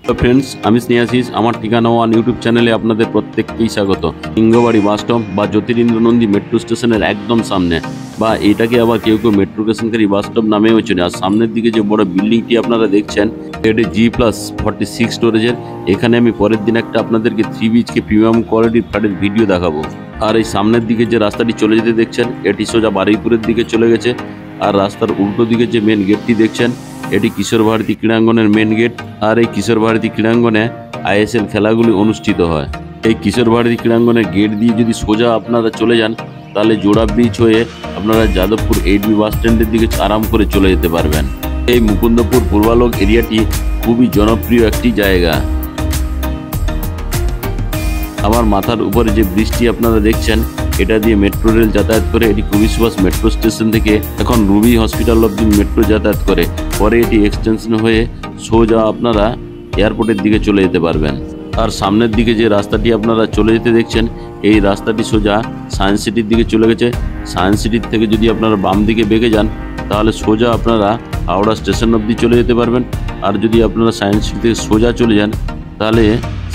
তো ফ্রেন্ডস, আমি স্নেহাশিস। আমার ঠিকানা ওয়ান ইউটিউব চ্যানেলে আপনাদের প্রত্যেককেই স্বাগত। সিংহবাড়ি বাস স্টপ বা জ্যোতিরিন্দ্র নন্দী মেট্রো স্টেশনের একদম সামনে, বা এটাকে আবার কেউ কেউ মেট্রো স্টেশনকারী বাস স্টপ নামেও চেনে। আর সামনের দিকে যে বড় বিল্ডিংটি আপনারা দেখছেন, এটি G+46 স্টোরেজের। এখানে আমি পরের দিন একটা আপনাদেরকে 3 BHK প্রিমিয়াম কোয়ালিটির ফ্ল্যাটের ভিডিও দেখাবো। আর এই সামনের দিকে যে রাস্তাটি চলে যেতে দেখছেন, এটি সোজা বারুইপুরের দিকে চলে গেছে। আর রাস্তার উল্টো দিকে যে মেন গেটটি দেখছেন, এটি কিশোর ভারতী ক্রীড়াঙ্গনের মেন গেট। আর এই কিশোর ভারতী ক্রীড়াঙ্গনে ISL খেলাগুলি অনুষ্ঠিত হয়। এই কিশোর ভারতী ক্রীড়াঙ্গনের গেট দিয়ে যদি সোজা আপনারা চলে যান, তাহলে জোড়া ব্রিজ হয়ে আপনারা যাদবপুর 8B বাস স্ট্যান্ডের দিকে আরাম করে চলে যেতে পারবেন। এই মুকুন্দপুর পূর্বালোক এরিয়াটি খুবই জনপ্রিয় একটি জায়গা। আমার মাথার উপরে যে ব্রিজটি আপনারা দেখছেন, এটা দিয়ে মেট্রো রেল যাতায়াত করে। এটি কবি সুভাষ মেট্রো স্টেশন থেকে এখন রুবি হসপিটাল অব্দি মেট্রো যাতায়াত করে। পরে এটি এক্সটেনশন হয়ে সোজা আপনারা এয়ারপোর্টের দিকে চলে যেতে পারবেন। আর সামনের দিকে যে রাস্তাটি আপনারা চলে যেতে দেখছেন, এই রাস্তাটি সোজা সায়েন্স সিটির দিকে চলে গেছে। সায়েন্স সিটির থেকে যদি আপনারা বাম দিকে বেঁকে যান, তাহলে সোজা আপনারা হাওড়া স্টেশন অব্দি চলে যেতে পারবেন। আর যদি আপনারা সায়েন্স সিটি থেকে সোজা চলে যান, তাহলে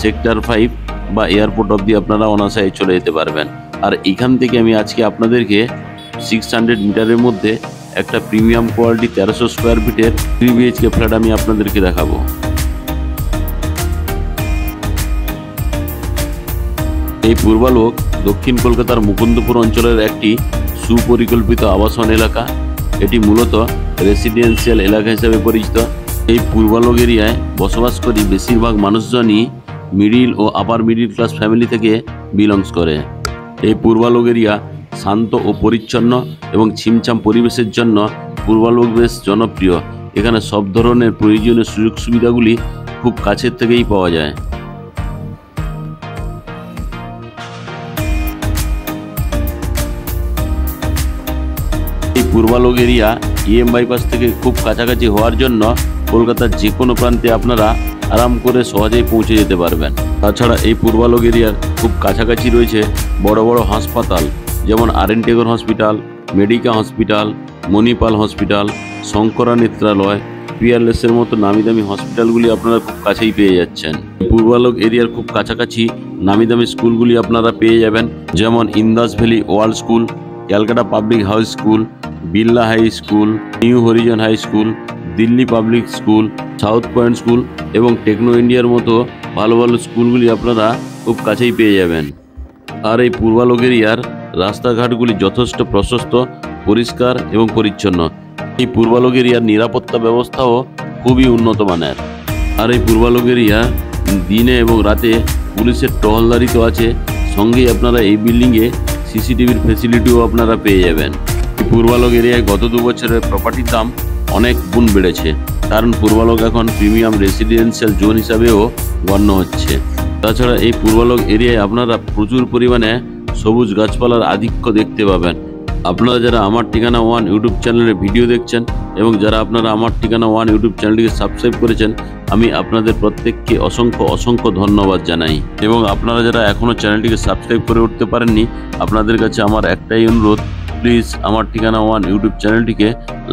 সেক্টর 5 বা এয়ারপোর্ট অব্দি আপনারা অনায়াসে চলে যেতে পারবেন। আর এখান থেকে আমি আজকে আপনাদেরকে 600 মিটারের মধ্যে একটা প্রিমিয়াম কোয়ালিটি 1300 স্কোয়ার ফিটের 3 BHK ফ্ল্যাট আমি আপনাদেরকে দেখাবো। এই পূর্বালোক দক্ষিণ কলকাতার মুকুন্দপুর অঞ্চলের একটি সুপরিকল্পিত আবাসন এলাকা। এটি মূলত রেসিডেন্সিয়াল এলাকা হিসেবে পরিচিত। এই পূর্বালোক এরিয়ায় বসবাসকারী বেশিরভাগ মানুষজনই মিডিল ও আপার মিডিল ক্লাস ফ্যামিলি থেকে বিলংস করে। এই পূর্বালোক এরিয়া শান্ত ও পরিচ্ছন্ন এবং ছিমছাম পরিবেশের জন্য পূর্বালোক বেশ জনপ্রিয়। এখানে সব ধরনের প্রয়োজনীয় সুযোগ সুবিধাগুলি খুব কাছের থেকেই পাওয়া যায়। এই পূর্বালোক এরিয়া EM বাইপাস থেকে খুব কাছাকাছি হওয়ার জন্য কলকাতার যে কোনো প্রান্তে আপনারা আরাম করে সহজেই পৌঁছে যেতে পারবেন। তাছাড়া এই পূর্বালোক এরিয়ার খুব কাছাকাছি রয়েছে বড় বড় হাসপাতাল, যেমন RN Tagore hospital, Medica hospital, Manipal hospital, Shankara Nethralaya, পিয়ারলেসের মতো নামি দামি হসপিটালগুলি আপনারা খুব কাছেই পেয়ে যাচ্ছেন। পূর্বালোক এরিয়ার খুব কাছাকাছি নামি দামি স্কুলগুলি আপনারা পেয়ে যাবেন, যেমন Indus valley world school, Calcutta public high school, Birla high school, new horizon high school, Delhi public school, south point school এবং টেকনো ইন্ডিয়ার মতো ভালো ভালো স্কুলগুলি আপনারা খুব কাছেই পেয়ে যাবেন। আর এই পূর্বালোক এরিয়ার রাস্তাঘাটগুলি যথেষ্ট প্রশস্ত, পরিষ্কার এবং পরিচ্ছন্ন। এই পূর্বালোক এরিয়ার নিরাপত্তা ব্যবস্থাও খুবই উন্নত মানের। আর এই পূর্বালোক এরিয়া দিনে এবং রাতে পুলিশের টহলদারি তো আছে, সঙ্গেই আপনারা এই বিল্ডিংয়ে CCTVর ফেসিলিটিও আপনারা পেয়ে যাবেন। পূর্বালোক এরিয়ায় গত 2 বছরের প্রপার্টির দাম অনেক গুণ বেড়েছে, কারণ পূর্বালোক এখন প্রিমিয়াম রেসিডেন্সিয়াল জোন হিসাবেও গণ্য হচ্ছে। তাছাড়া এই পূর্বালোক এরিয়ায় আপনারা প্রচুর পরিমাণে সবুজ গাছপালার আধিক্য দেখতে পাবেন। আপনারা যারা আমার ঠিকানা ওয়ান ইউটিউব চ্যানেলের ভিডিও দেখছেন এবং যারা আপনারা আমার ঠিকানা ওয়ান ইউটিউব চ্যানেলটিকে সাবস্ক্রাইব করেছেন, আমি আপনাদের প্রত্যেককে অসংখ্য অসংখ্য ধন্যবাদ জানাই। এবং আপনারা যারা এখনও চ্যানেলটিকে সাবস্ক্রাইব করে উঠতে পারেননি, আপনাদের কাছে আমার একটাই অনুরোধ, প্লিজ আমার ঠিকানা ওয়ান ইউটিউব চ্যানেলটিকে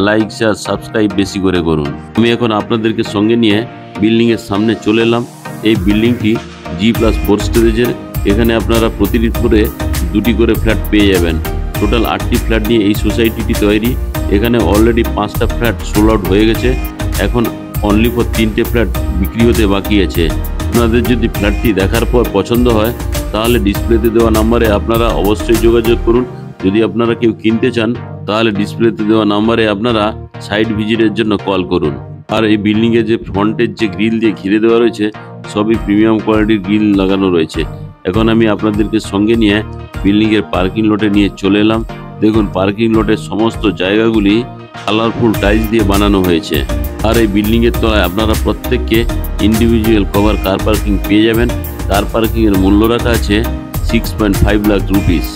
লাইক, শেয়ার, সাবস্ক্রাইব বেশি করে করুন। আমি এখন আপনাদেরকে সঙ্গে নিয়ে বিল্ডিংয়ের সামনে চলে এলাম। এই বিল্ডিংটি G+4 স্টোরেজের। এখানে আপনারা প্রতিটি ফ্লোরে 2টি করে ফ্ল্যাট পেয়ে যাবেন। টোটাল 8টি ফ্ল্যাট নিয়ে এই সোসাইটিটি তৈরি। এখানে অলরেডি 5টা ফ্ল্যাট সোল্ড আউট হয়ে গেছে। এখন অনলি ফর 3টে ফ্ল্যাট বিক্রি হতে বাকি আছে। আপনাদের যদি ফ্ল্যাটটি দেখার পর পছন্দ হয়, তাহলে ডিসপ্লেতে দেওয়া নাম্বারে আপনারা অবশ্যই যোগাযোগ করুন। যদি আপনারা কেউ কিনতে চান, তাহলে ডিসপ্লেতে দেওয়া নাম্বারে আপনারা সাইট ভিজিটের জন্য কল করুন। আর এই বিল্ডিংয়ে যে ফ্রন্টের যে গ্রিল দিয়ে ঘিরে দেওয়া রয়েছে, সবই প্রিমিয়াম কোয়ালিটির গ্রিল লাগানো রয়েছে। এখন আমি আপনাদেরকে সঙ্গে নিয়ে বিল্ডিংয়ের পার্কিং লটে নিয়ে চলে এলাম। দেখুন, পার্কিং লটের সমস্ত জায়গাগুলি কালারফুল টাইলস দিয়ে বানানো হয়েছে। আর এই বিল্ডিংয়ের তলায় আপনারা প্রত্যেককে ইন্ডিভিজুয়াল কভার কার পার্কিং পেয়ে যাবেন। কার পার্কিংয়ের মূল্য রাখা আছে 6.5 লাখ রুপিস।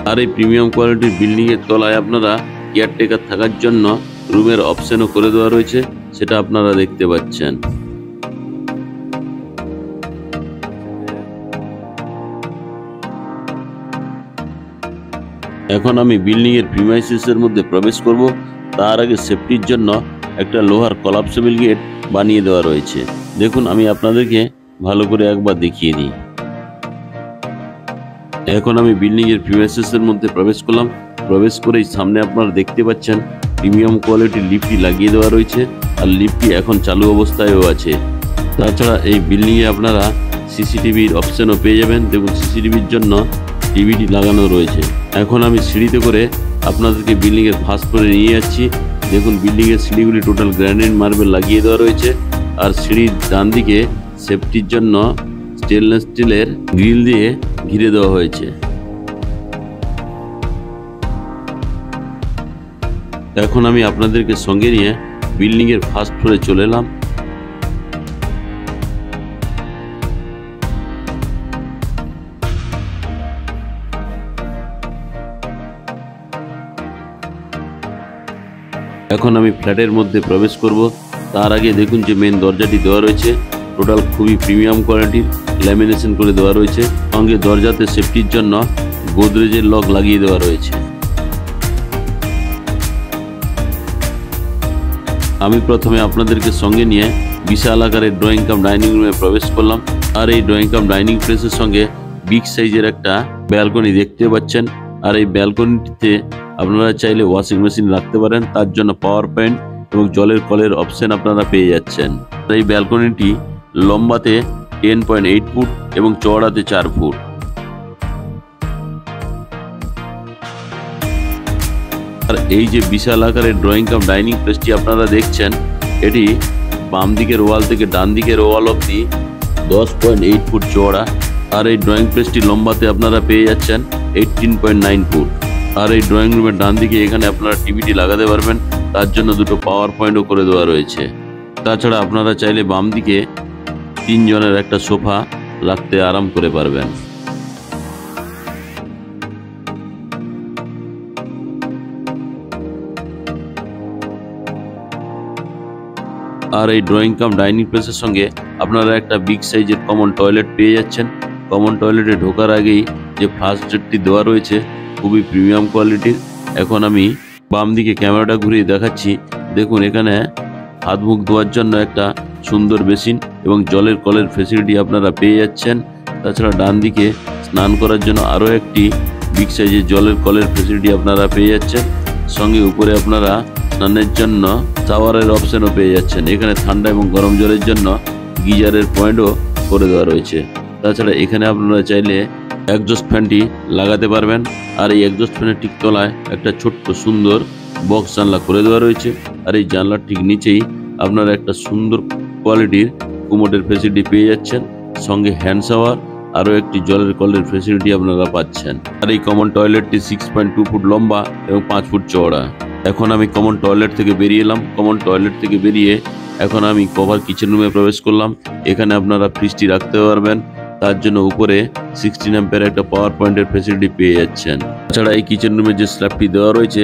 আর এই প্রিমিয়াম কোয়ালিটির বিল্ডিংয়ের তলায় আপনারা কেয়ারটেকার থাকার জন্য রুমের অপশনও করে দেওয়া রয়েছে, সেটা আপনারা দেখতে পাচ্ছেন। এখন আমি বিল্ডিং এর প্রিমাইসেসের মধ্যে প্রবেশ করব। তার আগে সেফটির জন্য একটা লোহার কলাপসেবল গেট বানিয়ে দেওয়া রয়েছে। দেখুন আমি আপনাদেরকে ভালো করে একবার দেখিয়ে দিই। এখন আমি বিল্ডিং এর প্রিমাইসেসের মধ্যে প্রবেশ করলাম। প্রবেশ করেই সামনে আপনারা দেখতে পাচ্ছেন প্রিমিয়াম কোয়ালিটির লিফটটি লাগিয়ে দেওয়া রয়েছে, আর লিফটটি এখন চালু অবস্থায়ও আছে। তাছাড়া এই বিল্ডিং এ আপনারা সিসিটিভির অপশনও পেয়ে যাবেন। দেখুন সিসিটিভির জন্য টিভিটি লাগানো রয়েছে। এখন আমি সিঁড়িতে করে আপনাদেরকে বিল্ডিং এর ফার্স্ট ফ্লোরে নিয়ে যাচ্ছি। দেখুন বিল্ডিং এর সিঁড়িগুলি টোটাল গ্রানাইট মার্বেল লাগিয়ে দেওয়া রয়েছে, আর সিঁড়ির ডান দিকে সেফটির জন্য স্টেনলেস স্টিলের গ্রিল দিয়ে ঘিরে দেওয়া হয়েছে। এখন আমি আপনাদেরকে সঙ্গে নিয়ে বিল্ডিং এর ফার্স্ট ফ্লোরে চলে এলাম। এখন আমি ফ্ল্যাটের মধ্যে প্রবেশ করব। তার আগে দেখুন যে মেন দরজাটি দেওয়া রয়েছে টোটাল খুবই প্রিমিয়াম কোয়ালিটির ল্যামিনেশন করে দেওয়া রয়েছে। সঙ্গে দরজাতে সেফটির জন্য গোদরেজের লক লাগিয়ে দেওয়া রয়েছে। আমি প্রথমে আপনাদেরকে সঙ্গে নিয়ে বিশাল আকারের ড্রয়িং কাম ডাইনিং রুমে প্রবেশ করলাম। আর এই ড্রয়িং কাম ডাইনিং প্লেসের সঙ্গে বিগ সাইজের একটা ব্যালকনি দেখতে পাচ্ছেন। আর এই ব্যালকনিটিতে আপনারা চাইলে ওয়াশিং মেশিন রাখতে পারেন, তার জন্য পাওয়ার পয়েন্ট এবং জলের কলের অপশন আপনারা পেয়ে যাচ্ছেন। এই ব্যালকনিটি লম্বাতে 10.8 ফুট এবং চওড়াতে 4 ফুট। আর এই যে বিশাল আকারের ড্রয়িং কাম ডাইনিং প্লেসটি আপনারা দেখছেন, এটি বাম দিকের ওয়াল থেকে ডান দিকের ওয়াল অবধি 10.8 ফুট চওড়া। আর এই ড্রয়িং প্লেসটি লম্বাতে আপনারা পেয়ে যাচ্ছেন 18.9 ফুট। আর এই ড্রয়িং রুমের ডান দিকে এখানে আপনারা টিভিটি লাগাতে পারবেন, তার জন্য দুটো পাওয়ার পয়েন্টও করে দেওয়া রয়েছে। তাছাড়া আপনারা চাইলে বাম দিকে 3 জনের একটা সোফা রাখতে আরাম করে পারবেন। আর এই ড্রয়িং কাম ডাইনিং প্লেসের সঙ্গে আপনারা একটা বিগ সাইজের কমন টয়লেট পেয়ে যাচ্ছেন। কমন টয়লেটে ঢোকার আগেই যে ফ্লাশ জেটটি দেওয়া রয়েছে খুবই প্রিমিয়াম কোয়ালিটির। এখন আমি বাম দিকে ক্যামেরাটা ঘুরিয়ে দেখাচ্ছি। দেখুন এখানে হাত মুখ ধোয়ার জন্য একটা সুন্দর বেসিন এবং জলের কলের ফেসিলিটি আপনারা পেয়ে যাচ্ছেন। তাছাড়া ডান দিকে স্নান করার জন্য আরও একটি বিগ সাইজের জলের কলের ফেসিলিটি আপনারা পেয়ে যাচ্ছেন। সঙ্গে উপরে আপনারা স্নানের জন্য শাওয়ারের অপশনও পেয়ে যাচ্ছেন। এখানে ঠান্ডা এবং গরম জলের জন্য গিজারের পয়েন্টও করে দেওয়া রয়েছে। তাছাড়া এখানে আপনারা চাইলে এক্সজস্ট ফ্যানটি লাগাতে পারবেন। আর এই এক্সজস্ট ফ্যানের ঠিক তলায় একটা ছোট্ট সুন্দর বক্স জানলা করে দেওয়া রয়েছে। আর এই জানলার ঠিক নিচেই আপনারা একটা সুন্দর কোয়ালিটির কুমোটের ফেসিলিটি পেয়ে যাচ্ছেন। সঙ্গে হ্যান্ড শাওয়ার আরও একটি জলের কলের ফেসিলিটি আপনারা পাচ্ছেন। আর এই কমন টয়লেটটি 6.2 ফুট লম্বা এবং 5 ফুট চওড়া। এখন আমি কমন টয়লেট থেকে বেরিয়ে এলাম। কমন টয়লেট থেকে বেরিয়ে এখন আমি কভার কিচেন রুমে প্রবেশ করলাম। এখানে আপনারা ফ্রিজটি রাখতে পারবেন, তার জন্য উপরে 16 অ্যাম্পিয়ার একটা পাওয়ার পয়েন্টের ফেসিলিটি পেয়ে যাচ্ছেন। তাছাড়া এই কিচেন রুমে যে স্ল্যাবটি দেওয়া রয়েছে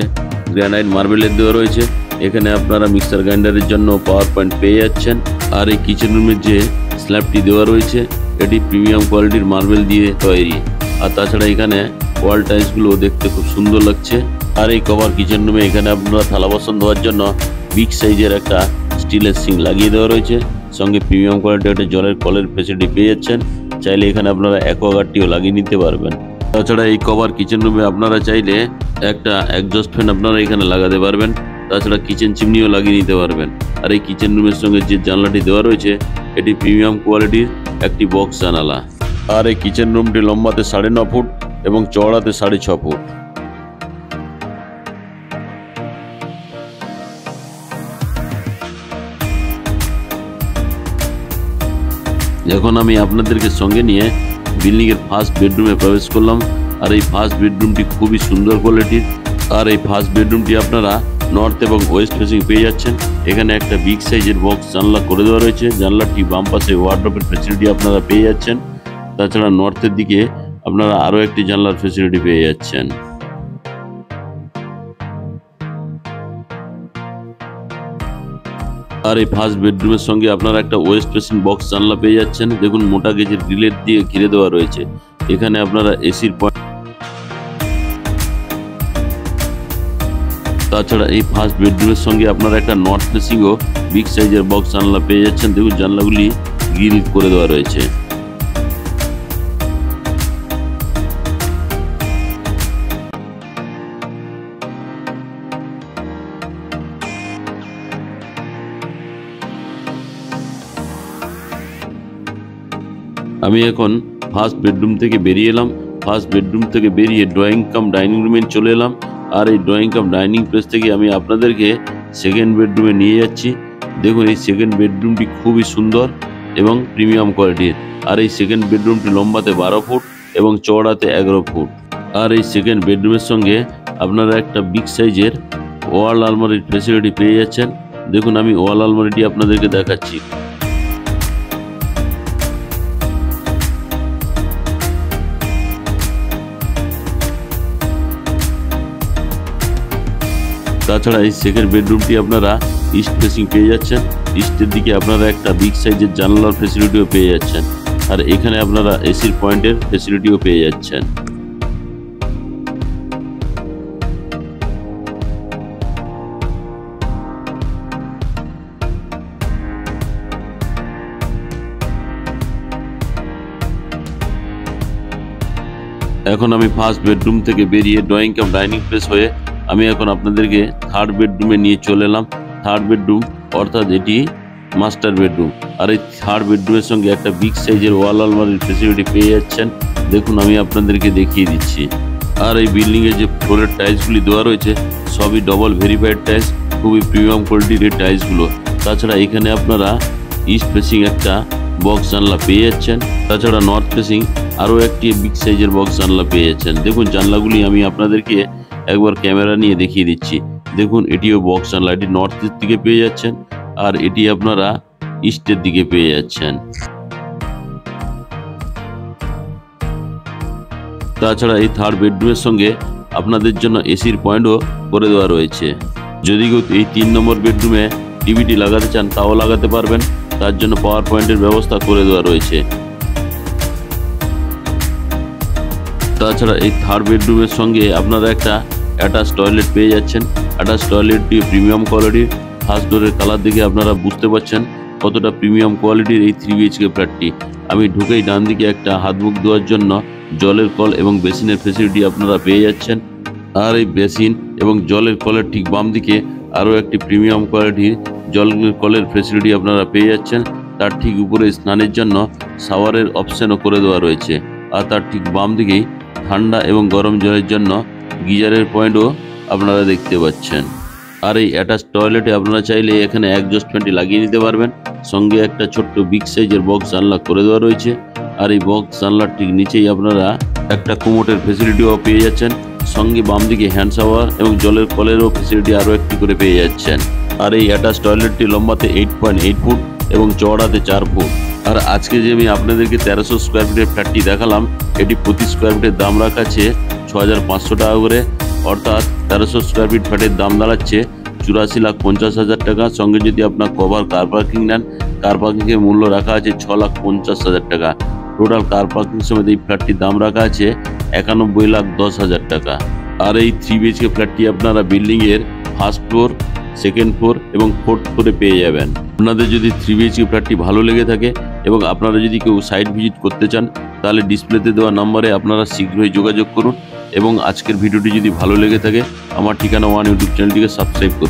গ্রানাইট মার্বেলের দেওয়া রয়েছে। এখানে আপনারা মিক্সার গ্রাইন্ডারের জন্য পাওয়ার পয়েন্ট পেয়ে যাচ্ছেন। আর এই কিচেন রুমের যে স্ল্যাবটি দেওয়া রয়েছে এটি প্রিমিয়াম কোয়ালিটির মার্বেল দিয়ে তৈরি। আর তাছাড়া এখানে ওয়াল টাইলসগুলো দেখতে খুব সুন্দর লাগছে। আর এই কভার কিচেন রুমে এখানে আপনারা থালা বাসন ধোয়ার জন্য বিগ সাইজের একটা স্টিলের সিঙ্ক লাগিয়ে দেওয়া রয়েছে। সঙ্গে প্রিমিয়াম কোয়ালিটির একটা জলের কলের ফেসিলিটি পেয়ে যাচ্ছেন। চাইলে এখানে আপনারা অ্যাকোয়াগার্ডটিও লাগিয়ে নিতে পারবেন। তাছাড়া এই কভার কিচেন রুমে আপনারা চাইলে একটা এক্সজস্ট ফ্যান আপনারা এখানে লাগাতে পারবেন। তাছাড়া কিচেন চিমনিও লাগিয়ে নিতে পারবেন। আর এই কিচেন রুমের সঙ্গে যে জানলাটি দেওয়া রয়েছে এটি প্রিমিয়াম কোয়ালিটির একটি বক্স জানালা। আর এই কিচেন রুমটি লম্বাতে 9.5 ফুট এবং চওড়াতে 6.5 ফুট। এখন আমি আপনাদেরকে সঙ্গে নিয়ে বিল্ডিং এর ফার্স্ট বেডরুমে প্রবেশ করলাম। আর এই ফার্স্ট বেডরুমটি খুবই সুন্দর কোয়ালিটির। আর এই ফার্স্ট বেডরুমটি আপনারা নর্থ এবং ওয়েস্ট ফেসিং পেয়ে যাচ্ছেন। এখানে একটা বিগ সাইজের বক্স জানলা করে দেওয়া রয়েছে। জানলাটি বাম পাশে ওয়ার্ড্রোবের ফেসিলিটি আপনারা পেয়ে যাচ্ছেন। তাছাড়া নর্থের দিকে আপনারা আরও একটি জানলার ফেসিলিটি পেয়ে যাচ্ছেন। আর এই ফার্স্ট বেডরুমের সঙ্গে আপনারা একটা ওয়েস্ট ফেসিং বক্স জানলা পেয়ে যাচ্ছেন। দেখুন মোটা গেজের গ্রিলের দিয়ে ঘিরে দেওয়া রয়েছে। এখানে আপনারা এসির পয়েন্ট তাছাড়া এই ফার্স্ট বেডরুমের সঙ্গে আপনারা একটা নর্থ ফেসিং ও বিগ সাইজের বক্স জানলা পেয়ে যাচ্ছেন। দেখুন জানলাগুলি গ্রিল করে দেওয়া রয়েছে। আমি এখন ফার্স্ট বেডরুম থেকে বেরিয়ে এলাম। ফার্স্ট বেডরুম থেকে বেরিয়ে ড্রয়িং কাম ডাইনিং রুমে চলে এলাম। আর এই ড্রয়িং কাম ডাইনিং প্লেস থেকে আমি আপনাদেরকে সেকেন্ড বেডরুমে নিয়ে যাচ্ছি। দেখুন এই সেকেন্ড বেডরুমটি খুবই সুন্দর এবং প্রিমিয়াম কোয়ালিটির। আর এই সেকেন্ড বেডরুমটি লম্বাতে 12 ফুট এবং চওড়াতে 11 ফুট। আর এই সেকেন্ড বেডরুমের সঙ্গে আপনারা একটা বিগ সাইজের ওয়াল আলমারির ফ্যাসিলিটি পেয়ে যাচ্ছেন। দেখুন আমি ওয়াল আলমারিটি আপনাদেরকে দেখাচ্ছি। তাছাড়া এই সেকেন্ড বেডরুমটি আপনারা ইস্ট ফেসিং পেয়ে যাচ্ছেন। ইস্টের দিকে আপনারা একটা বিগ সাইজের জানালার ফেসিলিটিও পেয়ে যাচ্ছেন। আর এখানে আপনারা এসির পয়েন্টের ফেসিলিটিও পেয়ে যাচ্ছেন। এখন আমি ফার্স্ট বেডরুম থেকে বেরিয়ে ড্রয়িং কাম ডাইনিং প্লেস হয়ে আমি এখন আপনাদেরকে থার্ড বেডরুমে নিয়ে চলে এলাম। থার্ড বেডরুম অর্থাৎ এটি মাস্টার বেডরুম। আর এই থার্ড বেডরুমের সঙ্গে একটা বিগ সাইজের ওয়াল আলমারির ফেসিলিটি পেয়ে যাচ্ছেন। দেখুন আমি আপনাদেরকে দেখিয়ে দিচ্ছি। আর এই বিল্ডিংয়ে যে ফ্লোরের টাইলসগুলি দেওয়া রয়েছে সবই ডবল ভেরিফাইড টাইলস, খুবই প্রিমিয়াম কোয়ালিটির এই টাইলসগুলো। তাছাড়া এখানে আপনারা ইস্ট ফেসিং একটা বক্স জানলা পেয়ে যাচ্ছেন। তাছাড়া নর্থ ফেসিং আরও একটি বিগ সাইজের বক্স জানলা পেয়ে যাচ্ছেন। দেখুন জানলাগুলি আমি আপনাদেরকে একবার ক্যামেরা নিয়ে দেখিয়ে দিচ্ছি। দেখুন এটিও বক্স জানলা, এটি নর্থের দিকে পেয়ে যাচ্ছেন আর এটি আপনারা ইস্টের দিকে পেয়ে যাচ্ছেন। তাছাড়া এই থার্ড বেডরুমের সঙ্গে আপনাদের জন্য এসির পয়েন্টও করে দেওয়া রয়েছে। যদি কেউ এই 3 নম্বর বেডরুমে টিভিটি লাগাতে চান তাও লাগাতে পারবেন, তার জন্য পাওয়ার পয়েন্টের ব্যবস্থা করে দেওয়া রয়েছে। তাছাড়া এই থার্ড বেডরুমের সঙ্গে আপনারা একটা অ্যাটাচ টয়লেট পেয়ে যাচ্ছেন। অ্যাটাচ টয়লেটটি প্রিমিয়াম কোয়ালিটির। ফার্স্ট ডোরের কালার দেখে আপনারা বুঝতে পারছেন কতটা প্রিমিয়াম কোয়ালিটির এই 3 BHK ফ্ল্যাটটি। আমি ঢুকেই ডান দিকে একটা হাত মুখ ধোয়ার জন্য জলের কল এবং বেসিনের ফেসিলিটি আপনারা পেয়ে যাচ্ছেন। আর এই বেসিন এবং জলের কলের ঠিক বাম দিকে আরও একটি প্রিমিয়াম কোয়ালিটির জলের কলের ফেসিলিটি আপনারা পেয়ে যাচ্ছেন। তার ঠিক উপরে স্নানের জন্য শাওয়ারের অপশানও করে দেওয়া রয়েছে। আর তার ঠিক বাম দিকেই ঠান্ডা এবং গরম জলের জন্য গিজারের পয়েন্টও আপনারা দেখতে পাচ্ছেন। আর এই অ্যাটাচ টয়লেটে আপনারা চাইলে এখানে একজস্ট ফ্যানটি লাগিয়ে নিতে পারবেন। সঙ্গে একটা ছোট্ট বিগ সাইজের বক্স জানলা করে দেওয়া রয়েছে। আর এই বক্স জানলার ঠিক নিচেই আপনারা একটা কুমোটের ফেসিলিটিও পেয়ে যাচ্ছেন। সঙ্গে বাম দিকে হ্যান্ড শাওয়ার এবং জলের কলেরও ফেসিলিটি আরও একটি করে পেয়ে যাচ্ছেন। আর এই অ্যাটাচ টয়লেটটি লম্বাতে 8.8 ফুট এবং চওড়াতে 4 ফুট। আর আজকে যে আমি আপনাদেরকে 1300 স্কোয়ার ফিটের ফ্ল্যাটটি দেখালাম, এটি প্রতি স্কোয়ার ফিটের দাম রাখা আছে 6500 টাকা করে। অর্থাৎ 1300 স্কোয়ার ফিট ফ্ল্যাটের দাম দাঁড়াচ্ছে 84,50,000 টাকা। সঙ্গে যদি আপনার কভার কার পার্কিং নেন, কার পার্কিংয়ের মূল্য রাখা আছে 6,50,000 টাকা। টোটাল কার পার্কিং সমেত এই ফ্ল্যাটটির দাম রাখা আছে 91,10,000 টাকা। আর এই 3 BHK ফ্ল্যাটটি আপনারা বিল্ডিংয়ের ফার্স্ট ফ্লোর, সেকেন্ড ফ্লোর এবং ফোর্থ ফ্লোরে পেয়ে যাবেন। আপনাদের যদি 3 BHK ফ্ল্যাটটি ভালো লেগে থাকে এবং আপনারা যদি কেউ সাইট ভিজিট করতে চান তাহলে ডিসপ্লেতে দেওয়া নম্বরে আপনারা শীঘ্রই যোগাযোগ করুন। এবং আজকের ভিডিওটি যদি ভালো লেগে থাকে আমার ঠিকানা ওয়ান ইউটিউব চ্যানেলটিকে সাবস্ক্রাইব করুন।